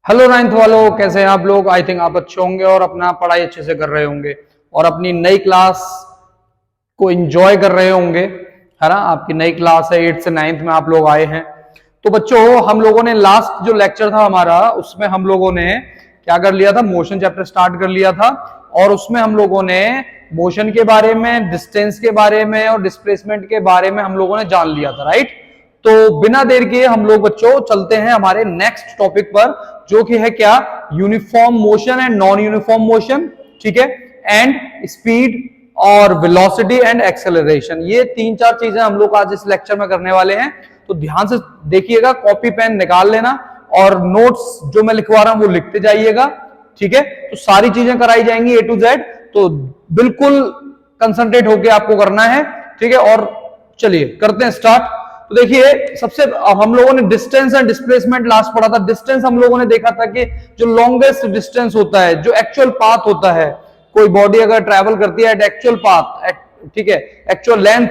Hello ninth वालों, कैसे हैं आप लोग। आई थिंक आप अच्छे होंगे और अपना पढ़ाई अच्छे से कर रहे होंगे और अपनी नई क्लास को एंजॉय कर रहे होंगे, है ना। आपकी नई क्लास है, 8th से 9th में आप लोग आए हैं। तो बच्चों, हम लोगों ने लास्ट जो लेक्चर था हमारा, उसमें हम लोगों ने क्या कर लिया था, मोशन चैप्टर स्टार्ट कर लिया था और उसमें हम लोगों ने मोशन के बारे में, डिस्टेंस के बारे में और डिस्प्लेसमेंट के बारे में हम लोगों ने जान लिया था, राइट। तो बिना देर किए हम लोग बच्चों चलते हैं हमारे नेक्स्ट टॉपिक पर, जो कि है क्या, uniform motion and non uniform motion, ठीक है, एंड स्पीड और वेलोसिटी एंड एक्सेलरेशन। ये 3-4 चीजें हम लोग आज इस लेक्चर में करने वाले हैं। तो ध्यान से देखिएगा, कॉपी पेन निकाल लेना और नोट्स जो मैं लिखवा रहा हूं वो लिखते जाइएगा, ठीक है। तो सारी चीजें कराई जाएंगी A to Z, तो बिल्कुल कंसंट्रेट होकर आपको करना है, ठीक है। और चलिए करते हैं स्टार्ट। तो देखिए, सबसे हम लोगों ने डिस्टेंस एंड डिस्प्लेसमेंट लास्ट पढ़ा था। डिस्टेंस हम लोगों ने देखा था कि जो लॉन्गेस्ट डिस्टेंस होता है, जो एक्चुअल पाथ होता है, कोई बॉडी अगर ट्रैवल करती है एट एक्चुअल पाथ, ठीक है, एक्चुअल लेंथ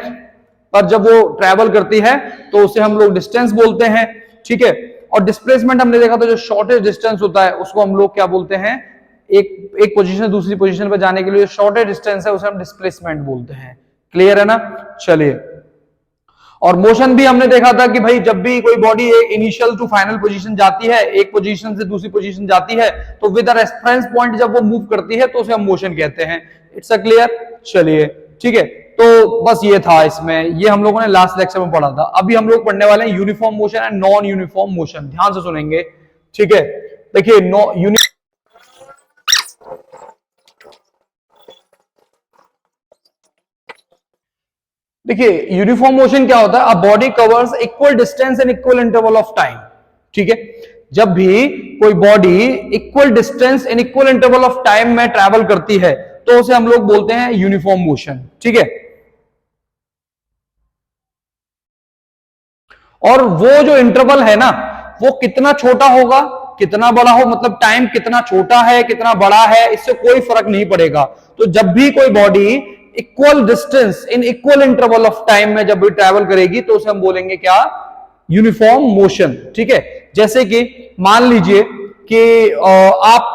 पर जब वो ट्रैवल करती है तो उसे हम लोग डिस्टेंस बोलते हैं, ठीक है। और डिस्प्लेसमेंट हमने देखा था, जो शॉर्टेस्ट डिस्टेंस होता है उसको हम लोग क्या बोलते हैं, एक पोजीशन से दूसरी पोजीशन पर जाने के लिए शॉर्टेस्ट डिस्टेंस है उसे हम डिस्प्लेसमेंट बोलते हैं। क्लियर है ना। चलिए, और मोशन भी हमने देखा था कि भाई जब भी कोई body initial to final position जाती है, एक पोजीशन से दूसरी पोजीशन जाती है, तो विद अ रेफरेंस पॉइंट जब वो मूव करती है तो उसे हम मोशन कहते हैं। It's a clear. चलिए, ठीक है। तो बस ये था इसमें, ये हम लोगों ने लास्ट लेक्चर में पढ़ा था। अभी हम लोग पढ़ने वाले हैं uniform motion and non uniform motion. ध्यान से सुनेंगे, ठीक है। देखिए, देखिए यूनिफॉर्म मोशन क्या होता है, a body covers equal distance in equal interval of time, ठीक है। जब भी कोई body equal distance in equal interval of time में ट्रैवल करती है तो उसे हम लोग बोलते हैं यूनिफॉर्म मोशन, ठीक है। और वो जो इंटरवल है ना, वो कितना छोटा होगा कितना बड़ा हो, मतलब टाइम कितना छोटा है कितना बड़ा है, इससे कोई फर्क नहीं पड़ेगा। तो जब भी कोई body equal distance in equal interval of time में जब भी ट्रैवल करेगी तो उसे हम बोलेंगे क्या, यूनिफॉर्म मोशन, ठीक है। जैसे कि मान लीजिए कि आप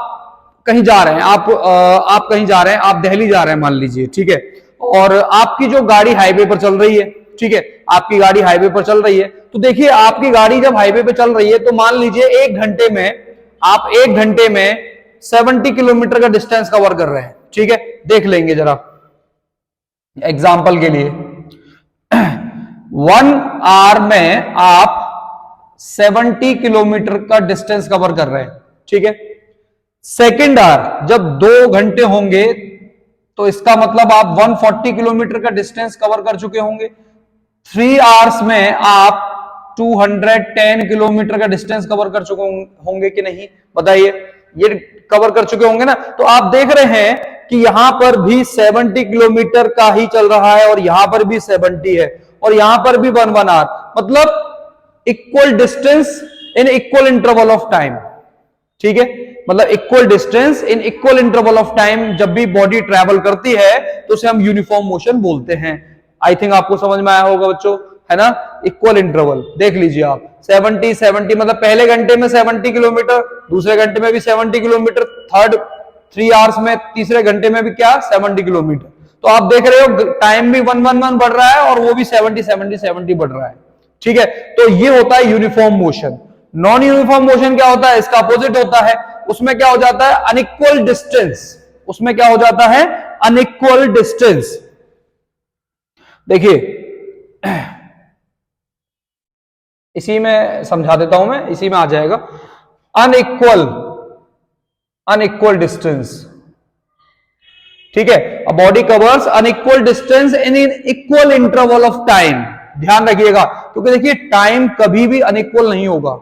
कहीं जा रहे हैं, आप कहीं जा रहे हैं, आप दिल्ली जा रहे हैं मान लीजिए, ठीक है। और आपकी जो गाड़ी हाईवे पर चल रही है, ठीक है, आपकी गाड़ी हाईवे पर चल रही है। तो देखिए, आपकी गाड़ी जब हाईवे पे चल रही है तो मान लीजिए एक घंटे में 70 किलोमीटर का डिस्टेंस कवर कर रहे हैं, ठीक है। देख लेंगे जरा एग्जाम्पल के लिए। 1 आवर में आप 70 किलोमीटर का डिस्टेंस कवर कर रहे हैं, ठीक है। सेकेंड आवर जब 2 घंटे होंगे तो इसका मतलब आप 140 किलोमीटर का डिस्टेंस कवर कर चुके होंगे। 3 आवर्स में आप 210 किलोमीटर का डिस्टेंस कवर कर चुके होंगे कि नहीं, बताइए। ये कवर कर चुके होंगे ना। तो आप देख रहे हैं कि यहां पर भी 70 किलोमीटर का ही चल रहा है और यहां पर भी 70 है और यहां पर भी 1 आवर, मतलब equal distance in equal interval of time, ठीक है। मतलब equal distance in equal interval of time जब भी बॉडी ट्रैवल करती है तो उसे हम यूनिफॉर्म मोशन बोलते हैं। आई थिंक आपको समझ में आया होगा बच्चों, है ना। इक्वल इंटरवल देख लीजिए आप, 70 मतलब पहले घंटे में 70 किलोमीटर, दूसरे घंटे में भी 70 किलोमीटर, 3 आवर्स में तीसरे घंटे में भी क्या, 70 किलोमीटर। तो आप देख रहे हो टाइम भी 1 बढ़ रहा है और वो भी 70 बढ़ रहा है, ठीक है। तो ये होता है uniform motion. Non uniform motion क्या होता है, इसका अपोजिट होता है। उसमें क्या हो जाता है, अनइक्वल डिस्टेंस। उसमें क्या हो जाता है, अनइक्वल डिस्टेंस। देखिए, इसी में समझा देता हूं मैं, इसी में आ जाएगा। अनइक्वल डिस्टेंस, ठीक है। A body covers unequal distance in equal interval of time. ध्यान रखिएगा, क्योंकि देखिए टाइम कभी भी अनइक्वल नहीं होगा,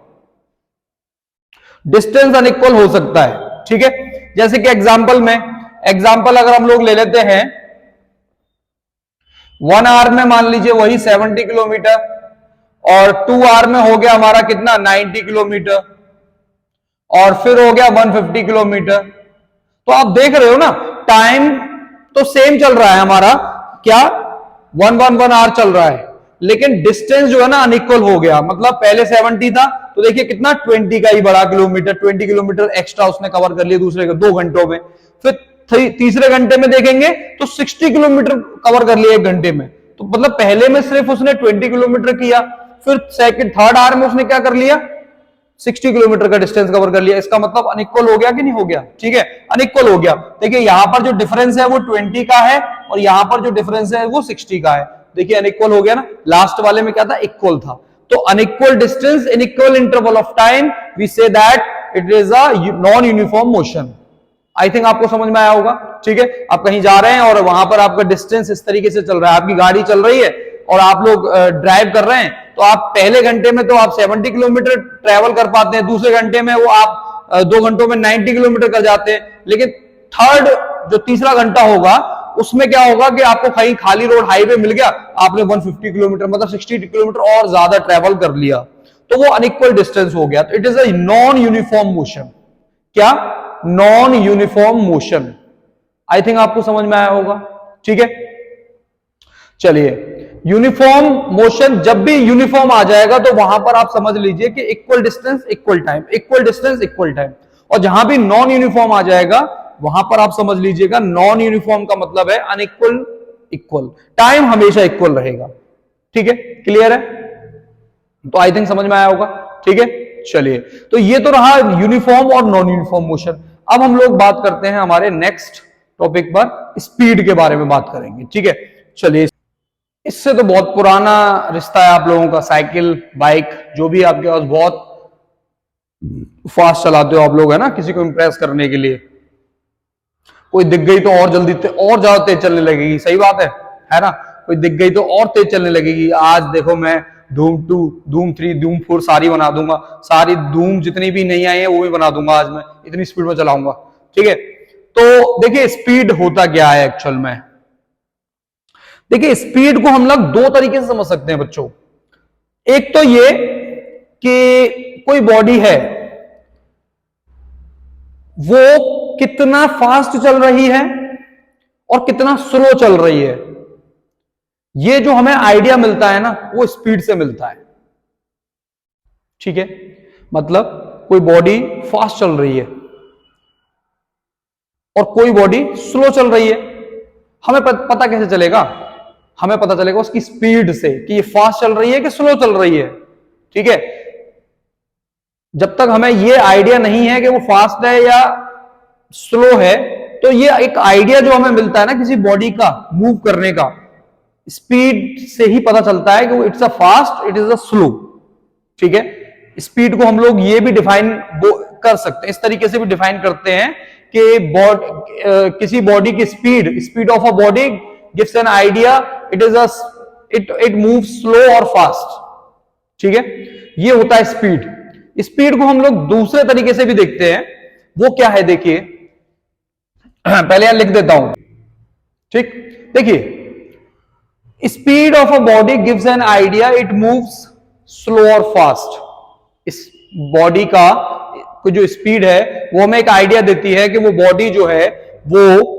डिस्टेंस अनइक्वल हो सकता है, ठीक है। जैसे कि एग्जाम्पल अगर हम लोग ले लेते हैं, 1 आवर में मान लीजिए वही 70 किलोमीटर और 2 आवर में हो गया हमारा कितना, 90 किलोमीटर, और फिर हो गया 150 किलोमीटर। तो आप देख रहे हो ना, टाइम तो सेम चल रहा है हमारा, क्या 1 आवर चल रहा है, लेकिन डिस्टेंस जो है ना अनइक्वल हो गया। मतलब पहले 70 था तो देखिए कितना 20 का ही बड़ा किलोमीटर, 20 किलोमीटर एक्स्ट्रा उसने कवर कर लिया दूसरे 2 घंटों में। फिर तीसरे घंटे में देखेंगे तो 60 किलोमीटर कवर कर लिया 1 घंटे में। तो मतलब पहले में सिर्फ उसने 20 किलोमीटर किया, फिर थर्ड आवर में उसने क्या कर लिया, 60 किलोमीटर का डिस्टेंस कवर कर लिया। इसका मतलब अनइक्वल हो गया कि नहीं हो गया? ठीक है, अनइक्वल हो गया। देखिए यहां पर जो डिफरेंस है वो 20 का है और यहां पर जो डिफरेंस है वो 60 का है। देखिए अनइक्वल हो गया ना। लास्ट वाले में क्या था, इक्वल था। तो unequal distance in equal interval of time, we say that it is a non uniform motion. I think आपको समझ में आया होगा। ठीक है, आप कहीं जा रहे हैं और वहां पर आपका डिस्टेंस इस तरीके से चल रहा है, आपकी गाड़ी चल रही है और आप लोग ड्राइव कर रहे हैं, तो आप पहले घंटे में तो आप 70 किलोमीटर ट्रेवल कर पाते हैं, दूसरे घंटे में वो आप 2 घंटों में 90 किलोमीटर कर जाते हैं। लेकिन थर्ड जो तीसरा घंटा होगा उसमें क्या होगा कि आपको कहीं खाली रोड हाईवे मिल गया, आपने 150 किलोमीटर मतलब 60 किलोमीटर और ज्यादा ट्रेवल कर लिया, तो वो अनइक्वल डिस्टेंस हो गया। तो it is a non uniform motion. क्या? Non uniform motion. I think आपको समझ में आया होगा। ठीक है, चलिए यूनिफॉर्म मोशन, जब भी यूनिफॉर्म आ जाएगा तो वहां पर आप समझ लीजिए कि equal distance equal time, equal distance equal time. और जहां भी नॉन यूनिफॉर्म आ जाएगा वहां पर आप समझ लीजिएगा नॉन यूनिफॉर्म का मतलब है अनइक्वल इक्वल, टाइम हमेशा इक्वल रहेगा। ठीक है, क्लियर है? तो आई थिंक समझ में आया होगा। ठीक है, चलिए तो ये तो रहा यूनिफॉर्म और नॉन यूनिफॉर्म मोशन। अब हम लोग बात करते हैं हमारे नेक्स्ट टॉपिक पर, स्पीड के बारे में बात करेंगे। ठीक है, चलिए इससे तो बहुत पुराना रिश्ता है आप लोगों का, साइकिल बाइक जो भी आपके पास, बहुत फास्ट चलाते हो आप लोग, है ना, किसी को इंप्रेस करने के लिए। कोई दिख गई तो और जल्दी और ज्यादा तेज चलने लगेगी, सही बात है ना। कोई दिख गई तो और तेज चलने लगेगी। आज देखो मैं धूम 2, धूम 3, धूम 4 सारी बना दूंगा, सारी धूम जितनी भी नहीं आई है वो भी बना दूंगा, आज मैं इतनी स्पीड में चलाऊंगा। ठीक है, तो देखिए स्पीड होता क्या है एक्चुअल में। देखिए स्पीड को हम लोग 2 तरीके से समझ सकते हैं बच्चों। एक तो ये कि कोई बॉडी है वो कितना फास्ट चल रही है और कितना स्लो चल रही है, ये जो हमें आइडिया मिलता है ना वो स्पीड से मिलता है। ठीक है, मतलब कोई बॉडी फास्ट चल रही है और कोई बॉडी स्लो चल रही है, हमें पता कैसे चलेगा? हमें पता चलेगा उसकी स्पीड से कि ये फास्ट चल रही है कि स्लो चल रही है। ठीक है, जब तक हमें ये आइडिया नहीं है कि वो फास्ट है या स्लो है, तो ये एक आइडिया जो हमें मिलता है ना किसी बॉडी का मूव करने का, स्पीड से ही पता चलता है कि वो it's a fast, it is a slow. ठीक है, स्पीड को हम लोग ये भी डिफाइन कर सकते हैं, इस तरीके से भी डिफाइन करते हैं कि किसी बॉडी की speed of a body gives an idea it move slow और फास्ट। ठीक है, ये होता है स्पीड। स्पीड को हम लोग दूसरे तरीके से भी देखते हैं, वो क्या है देखिए, पहले यहां लिख देता हूं। ठीक, देखिए speed of a body gives an idea it moves slow और फास्ट। इस बॉडी का जो स्पीड है वो हमें एक आइडिया देती है कि वो बॉडी जो है वो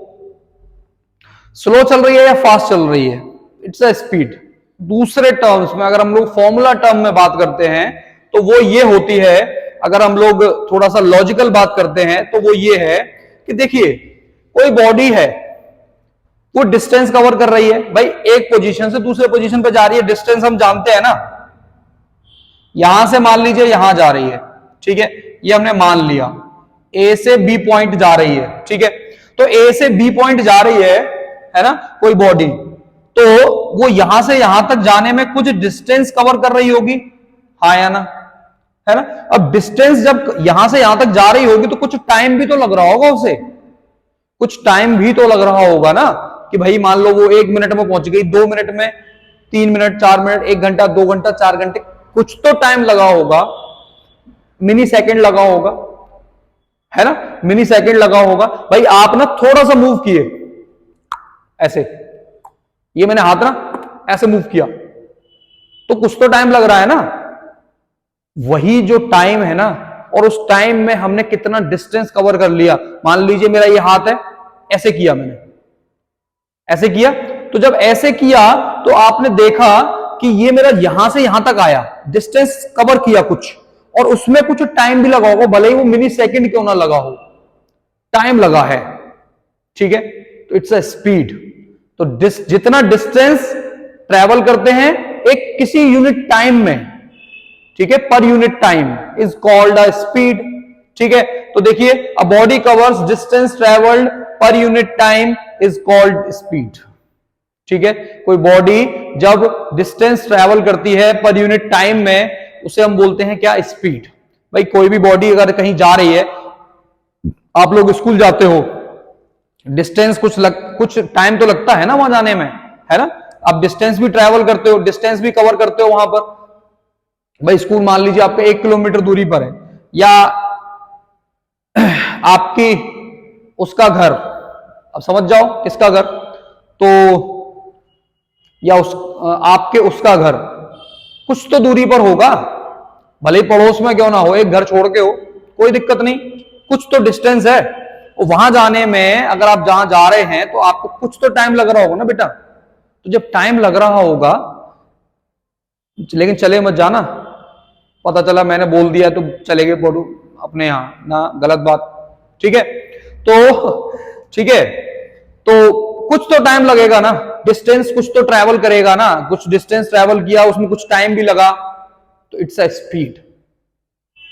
स्लो चल रही है या फास्ट चल रही है। It's a speed. दूसरे टर्म्स में अगर हम लोग फॉर्मूला टर्म में बात करते हैं तो वो ये होती है, अगर हम लोग थोड़ा सा लॉजिकल बात करते हैं तो वो ये है कि देखिए कोई बॉडी है वो डिस्टेंस कवर कर रही है, भाई एक पोजीशन से दूसरे पोजीशन पे जा रही है, डिस्टेंस हम जानते हैं ना, यहां से मान लीजिए यहां जा रही है। ठीक है, ये हमने मान लिया ए से बी पॉइंट जा रही है। ठीक है, तो ए से बी पॉइंट जा रही है ना कोई बॉडी, तो वो यहां से यहां तक जाने में कुछ डिस्टेंस कवर कर रही होगी, हाँ या ना, है ना। अब डिस्टेंस जब यहां से यहां तक जा रही होगी तो कुछ टाइम भी तो लग रहा होगा उसे, कुछ टाइम भी तो लग रहा होगा ना, कि भाई मान लो वो 1 मिनट में पहुंच गई, 2 मिनट में, 3 मिनट, 4 मिनट, 1 घंटा, 2 घंटा, 4 घंटे, कुछ तो टाइम लगा होगा, मिनी सेकेंड लगा होगा, है ना, मिनी सेकेंड लगा होगा। भाई आप ना थोड़ा सा मूव किए ऐसे, ये मैंने हाथ ना ऐसे मूव किया तो कुछ तो टाइम लग रहा है ना, वही जो टाइम है ना, और उस टाइम में हमने कितना डिस्टेंस कवर कर लिया। मान लीजिए मेरा ये हाथ है, ऐसे किया मैंने, ऐसे किया, तो जब ऐसे किया तो आपने देखा कि ये मेरा यहां से यहां तक आया, डिस्टेंस कवर किया कुछ, और उसमें कुछ टाइम भी लगा होगा, भले ही वो मिनी सेकेंड क्यों ना लगा हो, टाइम लगा है, ठीक है, तो इट्स अ स्पीड। तो जितना डिस्टेंस ट्रेवल करते हैं एक किसी यूनिट टाइम में, ठीक है, पर unit time is called a speed, ठीक है। तो देखिए, a body covers distance travelled पर unit time is called speed, ठीक है। कोई बॉडी जब डिस्टेंस ट्रेवल करती है पर यूनिट टाइम में, उसे हम बोलते हैं क्या, स्पीड। भाई कोई भी बॉडी अगर कहीं जा रही है, आप लोग स्कूल जाते हो, डिस्टेंस कुछ टाइम तो लगता है ना वहां जाने में, है ना। आप डिस्टेंस भी ट्रेवल करते हो, डिस्टेंस भी कवर करते हो वहां पर। भाई स्कूल मान लीजिए आपका 1 किलोमीटर दूरी पर है, या आपकी उसका घर, अब समझ जाओ किसका घर, तो या आपके उसका घर कुछ तो दूरी पर होगा, भले ही पड़ोस में क्यों ना हो, एक घर छोड़ के हो, कोई दिक्कत नहीं, कुछ तो डिस्टेंस है। वहां जाने में अगर आप जहां जा रहे हैं तो आपको कुछ तो टाइम लग रहा होगा ना बेटा। तो जब टाइम लग रहा होगा, लेकिन चले मत जाना, पता चला मैंने बोल दिया तो चले गए पढ़ू अपने यहां ना, गलत बात, ठीक है। तो ठीक है, तो कुछ तो टाइम लगेगा ना, डिस्टेंस कुछ तो ट्रैवल करेगा ना, कुछ डिस्टेंस ट्रैवल किया, उसमें कुछ टाइम भी लगा, तो इट्स अ स्पीड,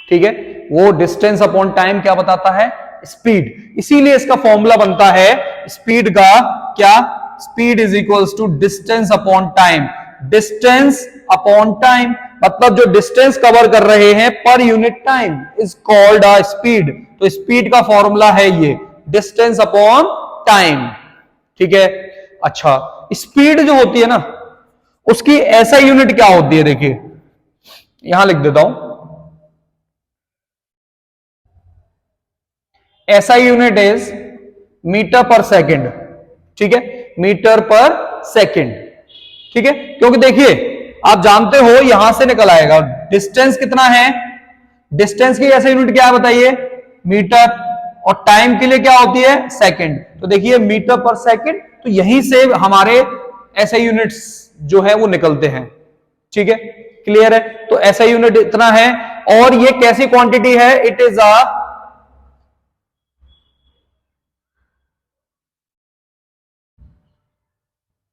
ठीक है। वो डिस्टेंस अपॉन टाइम क्या बताता है, स्पीड। इसीलिए इसका फॉर्मूला बनता है स्पीड का, क्या, speed is equals to distance upon time. Distance upon time मतलब जो डिस्टेंस कवर कर रहे हैं पर unit time is called a speed. तो स्पीड का फॉर्मूला है ये, डिस्टेंस अपॉन टाइम, ठीक है। अच्छा, स्पीड जो होती है ना, उसकी ऐसा यूनिट क्या होती है, देखिए यहां लिख देता हूं, ऐसा यूनिट इज मीटर पर सेकेंड, ठीक है, मीटर पर सेकेंड, ठीक है। क्योंकि देखिए आप जानते हो यहां से निकल आएगा डिस्टेंस कितना है, डिस्टेंस की ऐसा यूनिट क्या है बताइए, मीटर, और टाइम के लिए क्या होती है, सेकंड। तो देखिए मीटर पर सेकंड, तो यहीं से हमारे ऐसे यूनिट्स जो है वो निकलते हैं, ठीक है, क्लियर है। तो ऐसा यूनिट इतना है, और ये कैसी क्वांटिटी है, it is a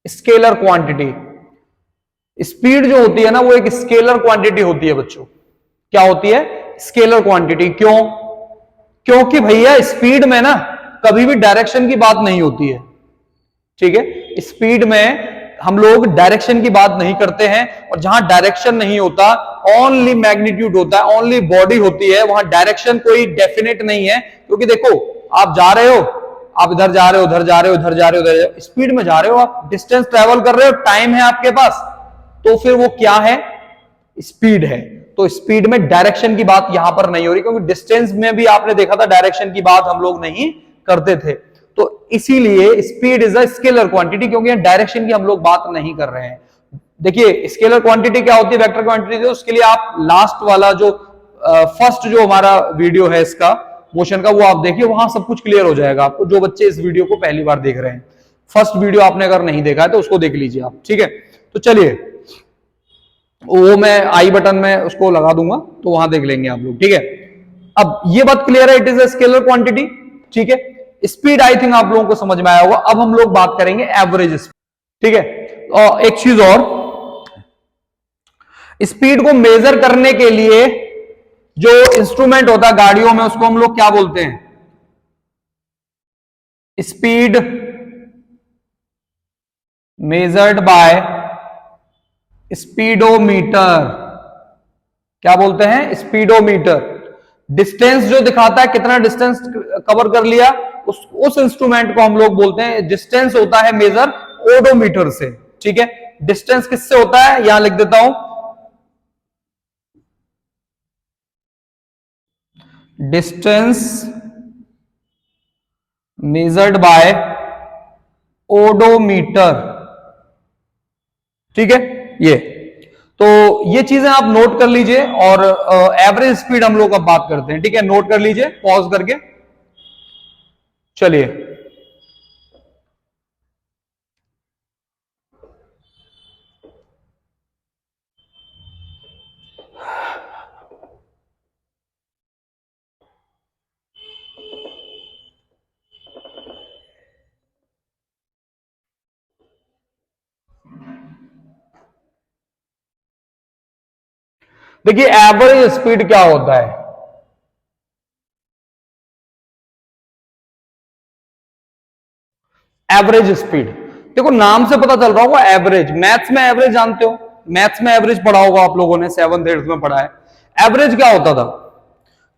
scalar quantity. Speed जो होती है ना, वो एक स्केलर क्वांटिटी होती है बच्चों। क्या होती है, स्केलर क्वांटिटी। क्यों, क्योंकि भैया स्पीड में ना कभी भी डायरेक्शन की बात नहीं होती है, ठीक है। स्पीड में हम लोग डायरेक्शन की बात नहीं करते हैं, और जहां डायरेक्शन नहीं होता, ओनली मैग्नीट्यूड होता है, ओनली बॉडी होती है, वहां डायरेक्शन कोई डेफिनेट नहीं है। क्योंकि देखो आप जा रहे हो, आप इधर जा रहे हो, उधर जा रहे हो, इधर जा रहे हो, उधर स्पीड में जा रहे हो, आप डिस्टेंस ट्रेवल कर रहे हो, टाइम है आपके पास, तो फिर वो क्या है, स्पीड है। तो स्पीड में डायरेक्शन की बात यहां पर नहीं हो रही, क्योंकि डिस्टेंस में भी आपने देखा था डायरेक्शन की बात हम लोग नहीं करते थे। तो इसीलिए speed is a scalar quantity, क्योंकि डायरेक्शन की हम लोग बात नहीं कर रहे हैं। देखिए स्केलर क्वांटिटी क्या होती है, वेक्टर क्वांटिटी, तो उसके लिए आप लास्ट वाला जो फर्स्ट जो हमारा वीडियो है इसका मोशन का, वो आप देखिए, वहां सब कुछ क्लियर हो जाएगा आपको। जो बच्चे इस वीडियो को पहली बार देख रहे हैं, फर्स्ट वीडियो आपने अगर नहीं देखा है तो उसको देख लीजिए आप, ठीक है। तो चलिए, वो मैं आई बटन में उसको लगा दूंगा, तो वहां देख लेंगे आप लोग, ठीक है। अब ये बात क्लियर है, it is a scalar quantity, ठीक है। स्पीड आई थिंक आप लोगों को समझ में आया होगा। अब हम लोग बात करेंगे एवरेज स्पीड, ठीक है। और एक चीज और, स्पीड को मेजर करने के लिए जो इंस्ट्रूमेंट होता है गाड़ियों में, उसको हम लोग क्या बोलते हैं, स्पीड मेजर्ड बाय स्पीडोमीटर। क्या बोलते हैं, स्पीडोमीटर। डिस्टेंस जो दिखाता है कितना डिस्टेंस कवर कर लिया, उस इंस्ट्रूमेंट को हम लोग बोलते हैं, डिस्टेंस होता है मेजर ओडोमीटर से, ठीक है। डिस्टेंस किससे होता है, यहां लिख देता हूं, डिस्टेंस मेजर्ड बाय ओडोमीटर, ठीक है। ये तो ये चीजें आप नोट कर लीजिए, और एवरेज स्पीड हम लोग अब बात करते हैं, ठीक है। नोट कर लीजिए पॉज करके, चलिए। देखिए एवरेज स्पीड क्या होता है, एवरेज स्पीड, देखो नाम से पता चल रहा होगा एवरेज, मैथ्स में एवरेज जानते हो, मैथ्स में एवरेज पढ़ा होगा आप लोगों ने, 7th 8th में पढ़ा है। एवरेज क्या होता था,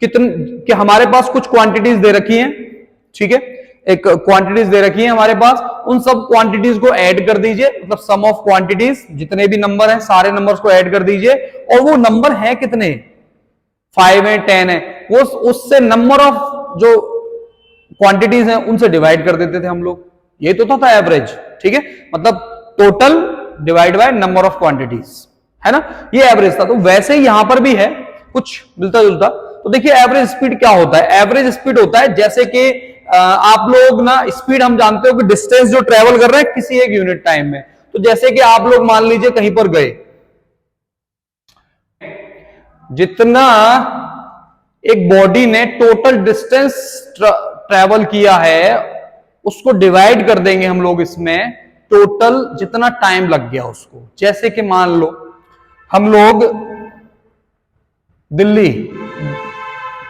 कितने कि हमारे पास कुछ क्वांटिटीज दे रखी हैं, ठीक है, एक क्वांटिटीज दे रखी है हमारे पास, उन सब क्वांटिटीज को ऐड कर दीजिए, मतलब सम ऑफ क्वांटिटीज, जितने भी नंबर हैं सारे नंबर्स को ऐड कर दीजिए, और वो नंबर है कितने, 5 है 10 है, वो उससे नंबर ऑफ जो क्वांटिटीज हैं उनसे डिवाइड कर देते थे हम लोग, ये तो था एवरेज, ठीक है, मतलब total divide by number of quantities, है ना, ये एवरेज था। तो वैसे ही यहां पर भी है कुछ मिलता जुलता। तो देखिए एवरेज स्पीड क्या होता है, एवरेज स्पीड होता है जैसे कि आप लोग ना, स्पीड हम जानते हो कि डिस्टेंस जो ट्रेवल कर रहे हैं किसी एक यूनिट टाइम में, तो जैसे कि आप लोग मान लीजिए कहीं पर गए, जितना एक बॉडी ने टोटल डिस्टेंस ट्रेवल किया है उसको डिवाइड कर देंगे हम लोग इसमें, टोटल जितना टाइम लग गया उसको। जैसे कि मान लो हम लोग दिल्ली,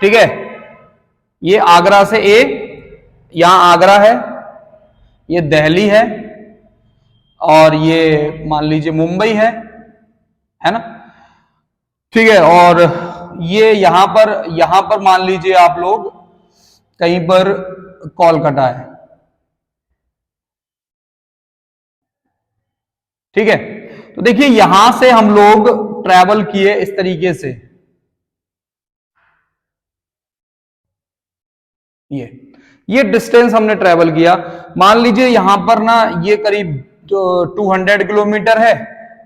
ठीक है, ये आगरा से यहां आगरा है, ये दिल्ली है, और ये मान लीजिए मुंबई है ना, ठीक है, और ये यहां पर मान लीजिए आप लोग कहीं पर कोलकाता है, ठीक है। तो देखिए यहां से हम लोग ट्रैवल किए इस तरीके से, ये डिस्टेंस हमने ट्रैवल किया, मान लीजिए यहां पर ना ये करीब 200 किलोमीटर है,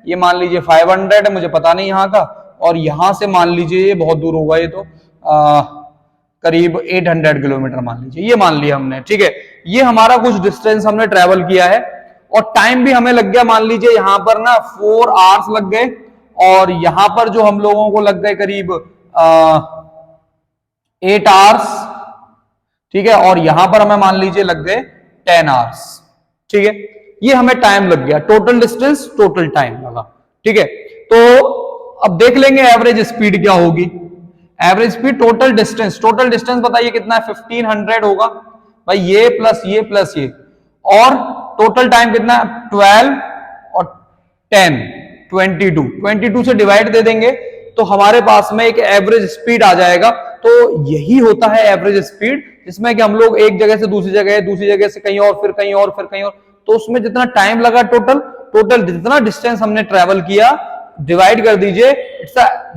ये मान लीजिए 500 है, मुझे पता नहीं यहां का, और यहां से मान लीजिए ये बहुत दूर होगा, ये तो करीब 800 किलोमीटर मान लीजिए, ये मान लिया हमने, ठीक है। ये हमारा कुछ डिस्टेंस हमने ट्रैवल किया है, और टाइम भी हमें लग गया, मान लीजिए यहां पर ना 4 आवर्स लग गए, और यहां पर जो हम लोगों को लग गए करीब 8 आवर्स, ठीक है, और यहां पर हमें मान लीजिए लग गए 10 आवर्स, ठीक है। ये हमें टाइम लग गया, टोटल डिस्टेंस टोटल टाइम लगा, ठीक है। तो अब देख लेंगे एवरेज स्पीड क्या होगी, एवरेज स्पीड टोटल डिस्टेंस बताइए कितना है, 1500 होगा भाई, ये प्लस ये, और टोटल टाइम कितना है 12 और 10 22 से डिवाइड दे देंगे तो हमारे पास में एक एवरेज स्पीड आ जाएगा। तो यही होता है एवरेज स्पीड, जिसमें कि हम लोग एक जगह से दूसरी जगह से कहीं और, फिर कहीं और, तो उसमें जितना टाइम लगा टोटल जितना डिस्टेंस हमने ट्रेवल किया डिवाइड कर दीजिए,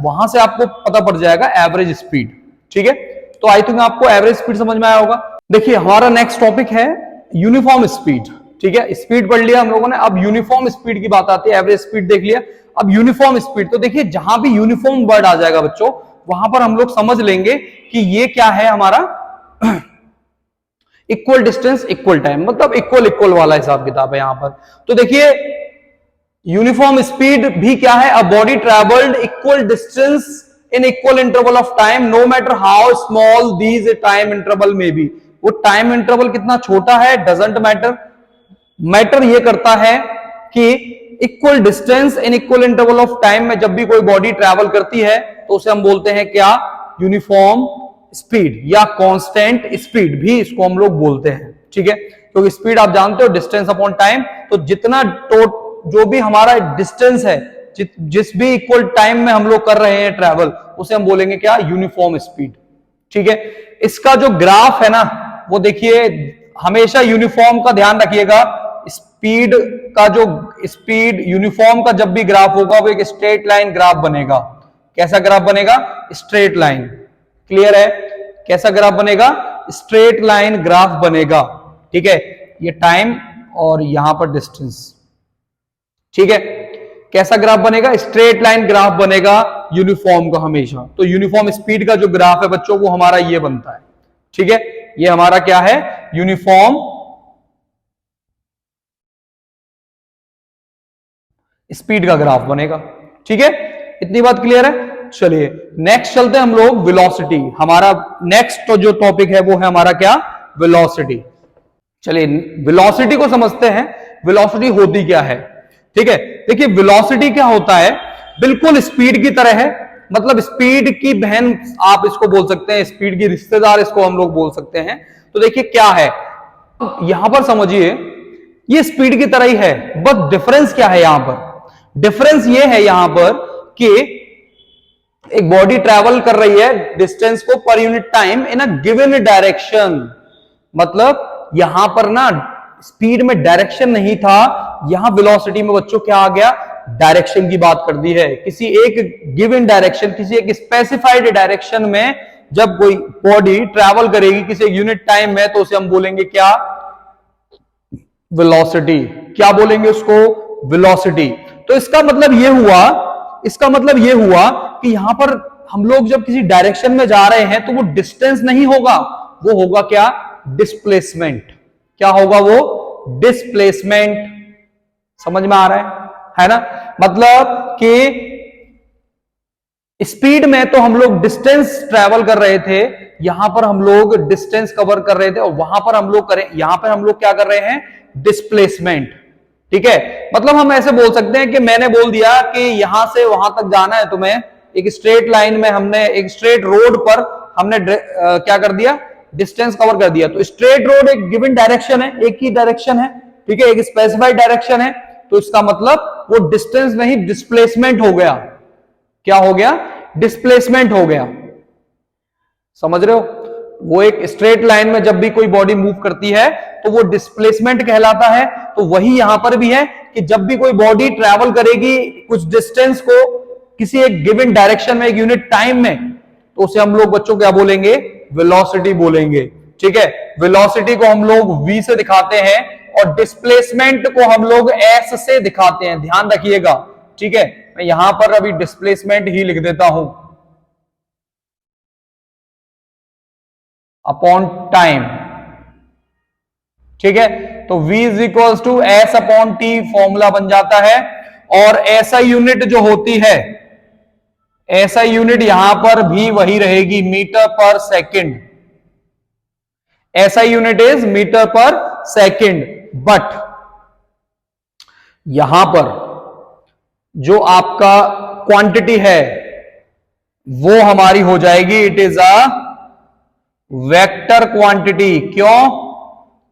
वहां से आपको पता पड़ जाएगा एवरेज स्पीड, ठीक है। तो आई थिंक आपको एवरेज स्पीड समझ में आया होगा। देखिए हमारा नेक्स्ट टॉपिक है यूनिफॉर्म स्पीड, ठीक है, स्पीड पढ़ लिया हम लोगों ने, अब यूनिफॉर्म स्पीड की बात आती है, एवरेज स्पीड देख लिया, अब यूनिफॉर्म स्पीड। तो देखिए जहां भी यूनिफॉर्म वर्ड आ जाएगा बच्चों, वहां पर हम लोग समझ लेंगे कि ये क्या है हमारा इक्वल डिस्टेंस इक्वल टाइम, मतलब इक्वल वाला हिसाब किताब है यहां पर। तो देखिए यूनिफॉर्म स्पीड भी क्या है, a body travelled equal distance in equal interval of time no matter how small these time interval में बी। वो टाइम इंटरवल कितना छोटा है डजंट मैटर, मैटर ये करता है कि equal distance in equal interval of time में जब भी कोई बॉडी ट्रैवल करती है तो उसे हम बोलते हैं क्या, यूनिफॉर्म स्पीड या कांस्टेंट स्पीड भी इसको हम लोग बोलते हैं, ठीक है। क्योंकि स्पीड आप जानते हो डिस्टेंस अपॉन टाइम, तो जितना जो भी हमारा डिस्टेंस है जिस भी इक्वल टाइम में हम लोग कर रहे हैं ट्रैवल, उसे हम बोलेंगे क्या, यूनिफॉर्म स्पीड, ठीक है। इसका जो ग्राफ है ना वो देखिए हमेशा यूनिफॉर्म का ध्यान रखिएगा, स्पीड का जो स्पीड यूनिफॉर्म का जब भी ग्राफ होगा वो एक स्ट्रेट लाइन ग्राफ बनेगा। कैसा ग्राफ बनेगा, स्ट्रेट लाइन, क्लियर है, कैसा ग्राफ बनेगा, स्ट्रेट लाइन ग्राफ बनेगा, ठीक है। ये टाइम और यहां पर डिस्टेंस, ठीक है, कैसा ग्राफ बनेगा, स्ट्रेट लाइन ग्राफ बनेगा यूनिफॉर्म का हमेशा। तो यूनिफॉर्म स्पीड का जो ग्राफ है बच्चों वो हमारा ये बनता है, ठीक है, ये हमारा क्या है, यूनिफॉर्म स्पीड का ग्राफ बनेगा, ठीक है। इतनी बात क्लियर है। चलिए नेक्स्ट चलते हैं हम लोग वेलोसिटी, हमारा नेक्स्ट जो टॉपिक है वो है हमारा क्या, वेलोसिटी। चलिए वेलोसिटी को समझते हैं, वेलोसिटी होती क्या है, ठीक है। देखिए वेलोसिटी क्या होता है, बिल्कुल स्पीड की तरह है, मतलब स्पीड की बहन आप इसको बोल सकते हैं, स्पीड की रिश्तेदार इसको हम लोग बोल सकते हैं। तो देखिए क्या है यहां पर, समझिए ये स्पीड की तरह ही है, बट डिफरेंस क्या है यहां पर? डिफरेंस ये है यहां पर कि एक बॉडी ट्रैवल कर रही है डिस्टेंस को पर unit time in a given direction. मतलब यहां पर ना स्पीड में डायरेक्शन नहीं था, यहां वेलोसिटी में बच्चों क्या आ गया? डायरेक्शन की बात कर दी है। किसी एक गिवन डायरेक्शन, किसी एक स्पेसिफाइड डायरेक्शन में जब कोई बॉडी ट्रैवल करेगी किसी एक यूनिट टाइम में, तो उसे हम बोलेंगे क्या? वेलोसिटी। क्या बोलेंगे उसको? वेलोसिटी। तो इसका मतलब यह हुआ कि यहां पर हम लोग जब किसी डायरेक्शन में जा रहे हैं तो वो डिस्टेंस नहीं होगा, वो होगा क्या? डिस्प्लेसमेंट। क्या होगा वो? डिस्प्लेसमेंट। समझ में आ रहा है ना? मतलब कि स्पीड में तो हम लोग डिस्टेंस ट्रैवल कर रहे थे, यहां पर हम लोग डिस्टेंस कवर कर रहे थे, और वहां पर हम लोग यहां पर हम लोग क्या कर रहे हैं? डिस्प्लेसमेंट। ठीक है, मतलब हम ऐसे बोल सकते हैं कि मैंने बोल दिया कि यहां से वहां तक जाना है तुम्हें, एक स्ट्रेट लाइन में हमने, एक स्ट्रेट रोड पर हमने क्या कर दिया? डिस्टेंस कवर कर दिया। तो स्ट्रेट रोड एक गिवन डायरेक्शन है, एक ही डायरेक्शन है, ठीक है, एक स्पेसिफाइड डायरेक्शन है, तो इसका मतलब वो डिस्टेंस नहीं डिस्प्लेसमेंट हो गया। क्या हो गया? डिस्प्लेसमेंट हो गया। समझ रहे हो? वो एक स्ट्रेट लाइन में जब भी कोई बॉडी मूव करती है तो वो डिस्प्लेसमेंट कहलाता है। तो वही यहां पर भी है कि जब भी कोई बॉडी ट्रैवल करेगी कुछ डिस्टेंस को किसी एक गिवन डायरेक्शन में, एक यूनिट टाइम में, तो उसे हम लोग बच्चों क्या बोलेंगे? वेलोसिटी बोलेंगे। ठीक है, वेलोसिटी को हम लोग v से दिखाते हैं और डिस्प्लेसमेंट को हम लोग s से दिखाते हैं। ध्यान रखिएगा। ठीक है, मैं यहां पर अभी डिस्प्लेसमेंट ही लिख देता हूं, अपॉन टाइम। ठीक है, तो v is equal to S upon T formula बन जाता है। और ऐसा यूनिट जो होती है, ऐसा यूनिट यहां पर भी वही रहेगी, मीटर पर सेकंड। ऐसा यूनिट इज मीटर पर सेकंड। बट यहां पर जो आपका क्वांटिटी है वो हमारी हो जाएगी, it is a vector quantity. क्यों?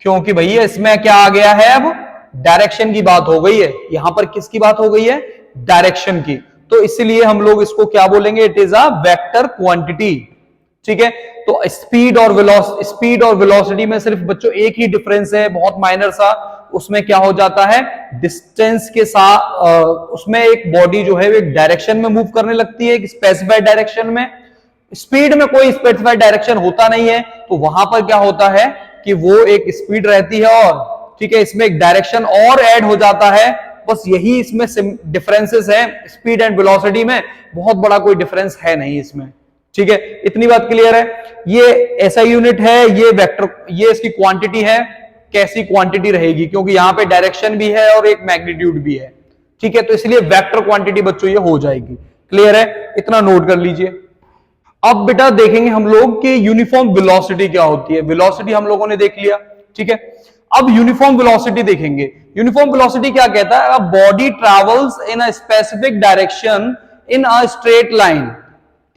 क्योंकि भैया इसमें क्या आ गया है? अब डायरेक्शन की बात हो गई है। यहां पर किसकी बात हो गई है? डायरेक्शन की। तो इसलिए हम लोग इसको क्या बोलेंगे? It is a vector quantity. ठीक है, तो स्पीड और वेलोसिटी में सिर्फ बच्चों एक ही डिफरेंस है, बहुत माइनर सा। उसमें क्या हो जाता है? डिस्टेंस के साथ उसमें एक बॉडी जो है वो एक डायरेक्शन में मूव करने लगती है, एक स्पेसिफाइड डायरेक्शन में। स्पीड में कोई स्पेसिफाइड डायरेक्शन होता नहीं है, तो वहां पर क्या होता है कि वो एक स्पीड रहती है, और ठीक है इसमें एक डायरेक्शन और ऐड हो जाता है। बस यही इसमें डिफरेंसेस है, स्पीड एंड वेलोसिटी में बहुत बड़ा कोई डिफरेंस है नहीं इसमें। ठीक है, इतनी बात क्लियर है। ये ऐसा यूनिट है, ये वेक्टर, ये इसकी क्वांटिटी है। कैसी क्वांटिटी रहेगी? क्योंकि यहां पे डायरेक्शन भी है और एक मैग्नीट्यूड भी है। ठीक है, तो इसलिए वेक्टर क्वांटिटी बच्चों ये हो जाएगी। क्लियर है? इतना नोट कर लीजिए। अब बेटा देखेंगे हम लोग कि यूनिफॉर्म वेलोसिटी क्या होती है। वेलोसिटी हम लोगों ने देख लिया। ठीक है, अब यूनिफॉर्म वेलोसिटी देखेंगे। यूनिफॉर्म वेलोसिटी क्या कहता है? A body travels in a specific direction in a straight line,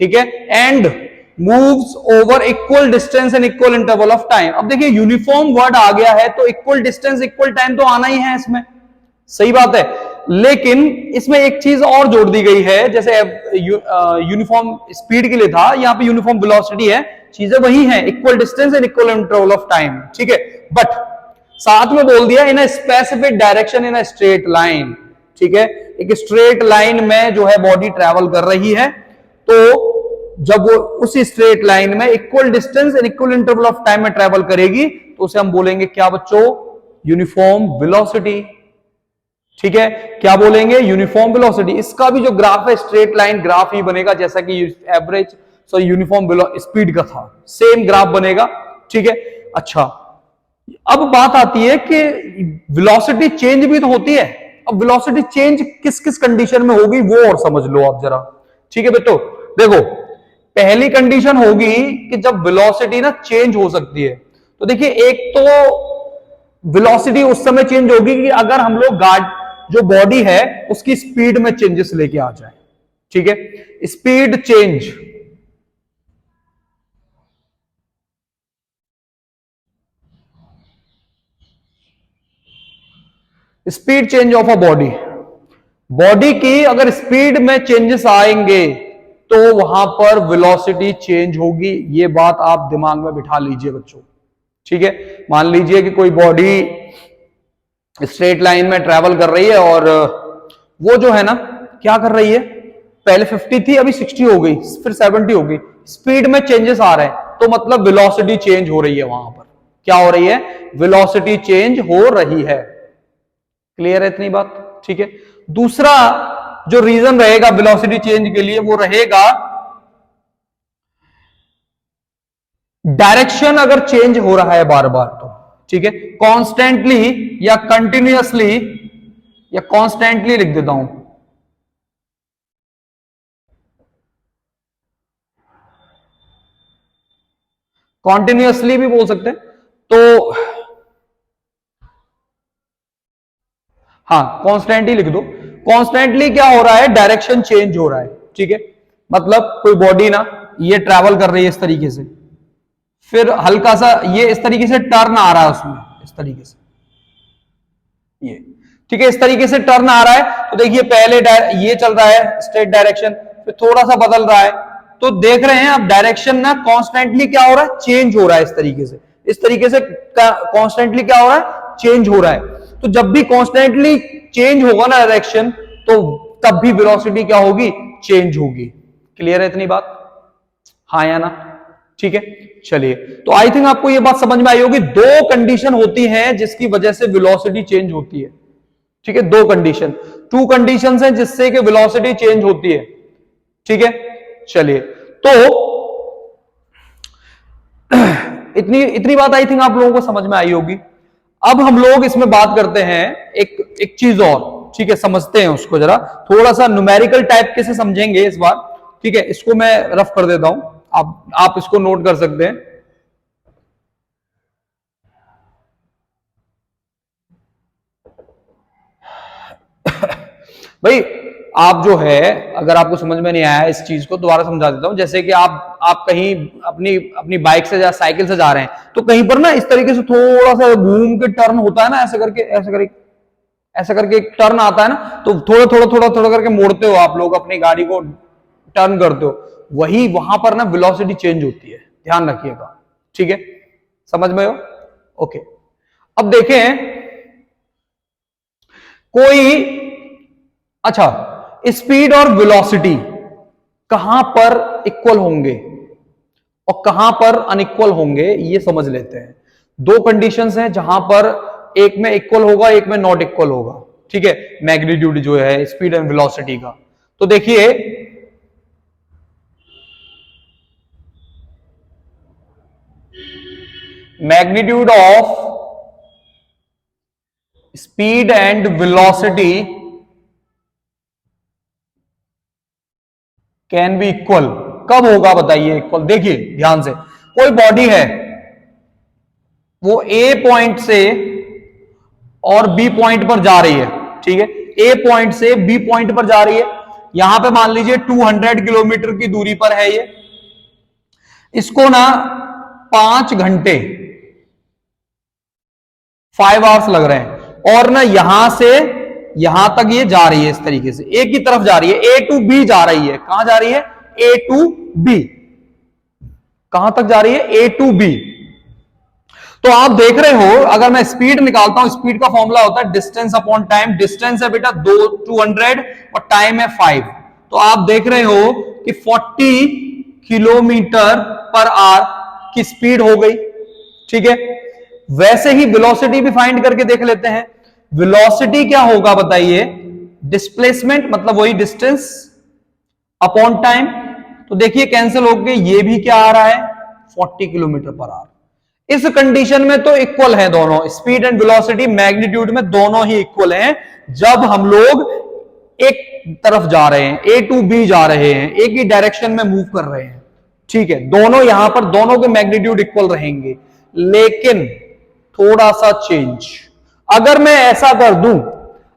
ठीक है, and moves over equal distance and equal interval of time. अब देखिए यूनिफॉर्म वर्ड आ गया है तो इक्वल डिस्टेंस इक्वल टाइम तो आना ही है इसमें, सही बात है। लेकिन इसमें एक चीज और जोड़ दी गई है, जैसे यूनिफॉर्म स्पीड के लिए था, यहां पे यूनिफॉर्म वेलोसिटी है, चीजें वही हैं, equal distance and equal interval of time. ठीक है, बट साथ में बोल दिया in a specific direction in a straight line. ठीक है, एक स्ट्रेट लाइन में जो है बॉडी ट्रैवल कर रही है, तो जब वो उसी स्ट्रेट लाइन में equal distance and equal interval of time में ट्रैवल करेगी तो उसे हम बोलेंगे क्या बच्चों? Uniform velocity. ठीक है, क्या बोलेंगे? Uniform velocity. इसका भी जो ग्राफ है स्ट्रेट लाइन ग्राफ ही बनेगा, जैसा कि एवरेज यूनिफॉर्म स्पीड का था, सेम ग्राफ बनेगा। ठीक है, अच्छा अब बात आती है कि वेलोसिटी चेंज भी तो होती है। अब वेलोसिटी चेंज किस किस कंडीशन में होगी वो और समझ लो आप जरा। ठीक है बेटो, देखो पहली कंडीशन होगी कि जब वेलोसिटी ना चेंज हो सकती है, तो देखिए एक तो वेलोसिटी उस समय चेंज होगी कि अगर हम लोग जो बॉडी है उसकी स्पीड में चेंजेस लेके आ जाए। ठीक है। Speed change, speed change of a body, body की अगर स्पीड में चेंजेस आएंगे तो वहां पर वेलोसिटी चेंज होगी। ये बात आप दिमाग में बिठा लीजिए बच्चों, ठीक है। मान लीजिए कि कोई बॉडी स्ट्रेट लाइन में ट्रेवल कर रही है और वो जो है ना क्या कर रही है, पहले 50 थी अभी 60 हो गई, फिर 70 हो गई, स्पीड में चेंजेस आ रहे हैं, तो मतलब वेलोसिटी चेंज हो रही है। वहां पर क्या हो रही है, वेलोसिटी चेंज हो रही है। क्लियर है इतनी बात, ठीक है। दूसरा जो रीजन रहेगा वेलोसिटी चेंज के लिए वो रहेगा डायरेक्शन अगर चेंज हो रहा है बार बार तो, ठीक है। कॉन्स्टेंटली या कंटिन्यूअसली, या कॉन्स्टेंटली लिख देता हूं, कॉन्टिन्यूअसली भी बोल सकते हैं, तो हाँ कॉन्स्टेंटली लिख दो। कॉन्स्टेंटली क्या हो रहा है, डायरेक्शन चेंज हो रहा है, ठीक है। मतलब कोई बॉडी ना ये ट्रैवल कर रही है इस तरीके से, फिर हल्का सा ये इस तरीके से टर्न आ रहा है उसमें, इस तरीके से ये, ठीक है, इस तरीके से टर्न आ रहा है। तो देखिए पहले ये चल रहा है स्ट्रेट डायरेक्शन, फिर थोड़ा सा बदल रहा है, तो देख रहे हैं अब डायरेक्शन ना कॉन्स्टेंटली क्या हो रहा है, चेंज हो रहा है इस तरीके से, इस तरीके से कॉन्स्टेंटली क्या हो रहा है, चेंज हो रहा है। तो जब भी कॉन्स्टेंटली चेंज होगा ना डायरेक्शन, तो तब भी वेलोसिटी क्या होगी, चेंज होगी। क्लियर है इतनी बात, हाँ या ना, ठीक है। चलिए, तो आई थिंक आपको यह बात समझ में आई होगी। दो कंडीशन होती हैं जिसकी वजह से वेलोसिटी चेंज होती है, ठीक है। दो कंडीशन, टू कंडीशंस हैं जिससे कि वेलोसिटी चेंज होती है, ठीक है। चलिए, तो इतनी बात आई थिंक आप लोगों को समझ में आई होगी। अब हम लोग इसमें बात करते हैं एक चीज और, ठीक है, समझते हैं उसको जरा, थोड़ा सा न्यूमेरिकल टाइप के से समझेंगे इस बार, ठीक है। इसको मैं रफ कर देता हूं, आप इसको नोट कर सकते हैं। भाई आप जो है, अगर आपको समझ में नहीं आया इस चीज को दोबारा समझा देता हूं। जैसे कि आप कहीं अपनी बाइक से या साइकिल से जा रहे हैं, तो कहीं पर ना इस तरीके से थोड़ा सा घूम के टर्न होता है ना, ऐसे करके एक टर्न आता है ना, तो थोड़ा करके मोड़ते हो आप लोग अपनी गाड़ी को, टर्न करते हो, वही वहां पर ना वेलोसिटी चेंज होती है, ध्यान रखिएगा, ठीक है। समझ में हो, ओके। अब देखें कोई, अच्छा, स्पीड और वेलोसिटी कहां पर इक्वल होंगे और कहां पर अनइक्वल होंगे, ये समझ लेते हैं। दो कंडीशंस हैं जहां पर एक में इक्वल होगा, एक में नॉट इक्वल होगा, ठीक है। मैग्नीट्यूड जो है स्पीड एंड वेलोसिटी का, तो देखिए magnitude of speed and velocity can be equal. कब होगा बताइए इक्वल, देखिए ध्यान से, कोई बॉडी है वो ए पॉइंट से और बी पॉइंट पर जा रही है, ठीक है। ए पॉइंट से बी पॉइंट पर जा रही है, यहां पे मान लीजिए 200 किलोमीटर की दूरी पर है ये, इसको ना 5 घंटे 5 आवर्स लग रहे हैं, और ना यहां से यहां तक ये जा रही है इस तरीके से, एक ही तरफ जा रही है, ए टू बी जा रही है। कहां जा रही है, ए टू बी, कहां तक जा रही है, ए टू बी। तो आप देख रहे हो, अगर मैं स्पीड निकालता हूं, स्पीड का फॉर्मूला होता है डिस्टेंस अपॉन टाइम। डिस्टेंस है बेटा 200 और टाइम है 5, तो आप देख रहे हो कि 40 किलोमीटर पर आवर की स्पीड हो गई, ठीक है। वैसे ही वेलोसिटी भी फाइंड करके देख लेते हैं। वेलोसिटी क्या होगा बताइए, डिस्प्लेसमेंट मतलब वही डिस्टेंस अपॉन टाइम। तो देखिए कैंसिल हो गए, ये भी क्या आ रहा है 40 किलोमीटर पर आवर। इस कंडीशन में तो इक्वल है दोनों, स्पीड एंड वेलोसिटी मैग्नीट्यूड में दोनों ही इक्वल हैं, जब हम लोग एक तरफ जा रहे हैं, ए टू बी जा रहे हैं, एक ही डायरेक्शन में मूव कर रहे हैं, ठीक है। दोनों यहां पर दोनों के मैग्नीट्यूड इक्वल रहेंगे, लेकिन थोड़ा सा चेंज। अगर मैं ऐसा कर दूं,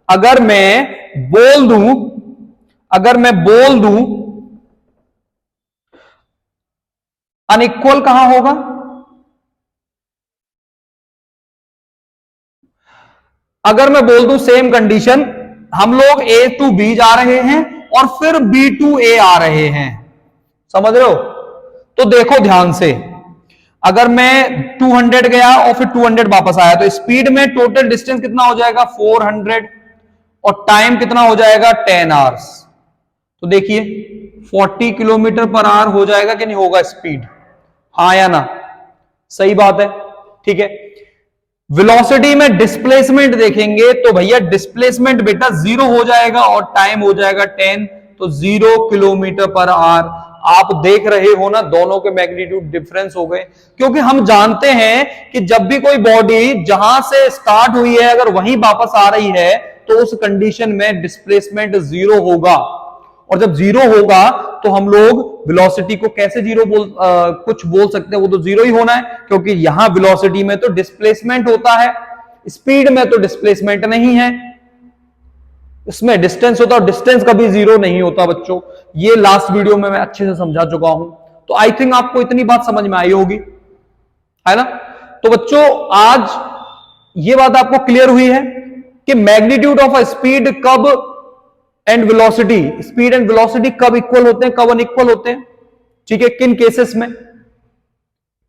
अगर मैं बोल दूं अगर मैं बोल दूं अनइक्वल कहां होगा? अगर मैं बोल दूं सेम कंडीशन, हम लोग A टू B जा रहे हैं और फिर B टू A आ रहे हैं, समझ रहे हो? तो देखो ध्यान से, अगर मैं 200 गया और फिर 200 वापस आया तो स्पीड में टोटल डिस्टेंस कितना हो जाएगा? 400, और टाइम कितना हो जाएगा? 10 आवर्स। तो देखिए 40 किलोमीटर पर आवर हो जाएगा कि नहीं होगा स्पीड? हाँ या ना? सही बात है, ठीक है। वेलोसिटी में डिस्प्लेसमेंट देखेंगे तो भैया डिस्प्लेसमेंट बेटा 0 हो जाएगा और टाइम हो जाएगा 10, तो 0 किलोमीटर पर आवर। आप देख रहे हो ना, दोनों के मैग्नीट्यूड डिफरेंस हो गए, क्योंकि हम जानते हैं कि जब भी कोई बॉडी जहां से स्टार्ट हुई है अगर वहीं वापस आ रही है तो उस कंडीशन में डिस्प्लेसमेंट 0 होगा, और जब 0 होगा तो हम लोग वेलोसिटी को कैसे कुछ बोल सकते हैं? वो तो 0 ही होना है, क्योंकि यहां वेलोसिटी में तो डिस्प्लेसमेंट होता है, स्पीड में तो डिस्प्लेसमेंट नहीं है, इसमें डिस्टेंस होता है, और डिस्टेंस कभी 0 नहीं होता बच्चों। ये लास्ट वीडियो में मैं अच्छे से समझा चुका हूं, तो आई थिंक आपको इतनी बात समझ में आई होगी, है ना? तो बच्चों आज ये बात आपको क्लियर हुई है कि मैग्नीट्यूड ऑफ अ स्पीड कब and velocity, speed and velocity कब इक्वल होते हैं, कब अनइक्वल होते हैं, ठीक है, किन केसेस में।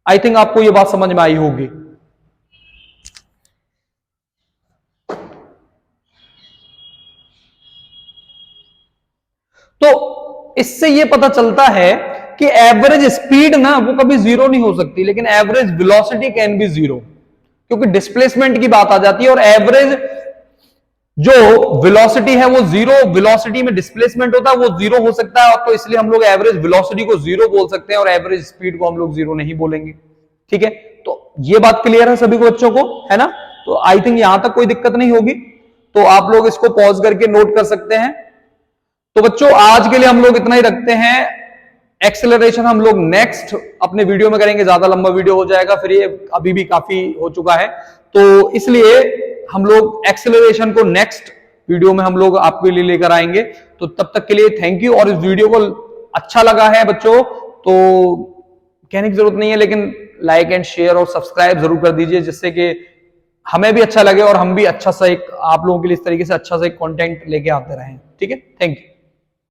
आई थिंक आपको यह बात समझ में आई होगी। तो इससे यह पता चलता है कि एवरेज स्पीड ना वो कभी 0 नहीं हो सकती, लेकिन एवरेज वेलोसिटी कैन बी 0, क्योंकि डिस्प्लेसमेंट की बात आ जाती है, और एवरेज जो वेलोसिटी है वो 0, वेलोसिटी में डिस्प्लेसमेंट होता है वो 0 हो सकता है, तो इसलिए हम लोग एवरेज वेलोसिटी को 0 बोल सकते हैं और एवरेज स्पीड को हम लोग 0 नहीं बोलेंगे, ठीक है। तो ये बात क्लियर है सभी को बच्चों को, है ना? तो आई थिंक यहां तक कोई दिक्कत नहीं होगी, तो आप लोग इसको पॉज करके नोट कर सकते हैं। तो बच्चों आज के लिए हम लोग इतना ही रखते हैं। एक्सेलरेशन हम लोग नेक्स्ट अपने वीडियो में करेंगे, ज्यादा लंबा वीडियो हो जाएगा, फिर ये अभी भी काफी हो चुका है, तो इसलिए हम लोग एक्सेलरेशन को नेक्स्ट वीडियो में हम लोग आपके लिए लेकर आएंगे। तो तब तक के लिए थैंक यू। और इस वीडियो को अच्छा लगा है बच्चों तो कहने की जरूरत नहीं है, लेकिन लाइक एंड शेयर और सब्सक्राइब जरूर कर दीजिए, जिससे कि हमें भी अच्छा लगे और हम भी अच्छा सा एक आप लोगों के लिए इस तरीके से अच्छा सा एक कंटेंट लेके आते रहें, ठीक है। Thank you.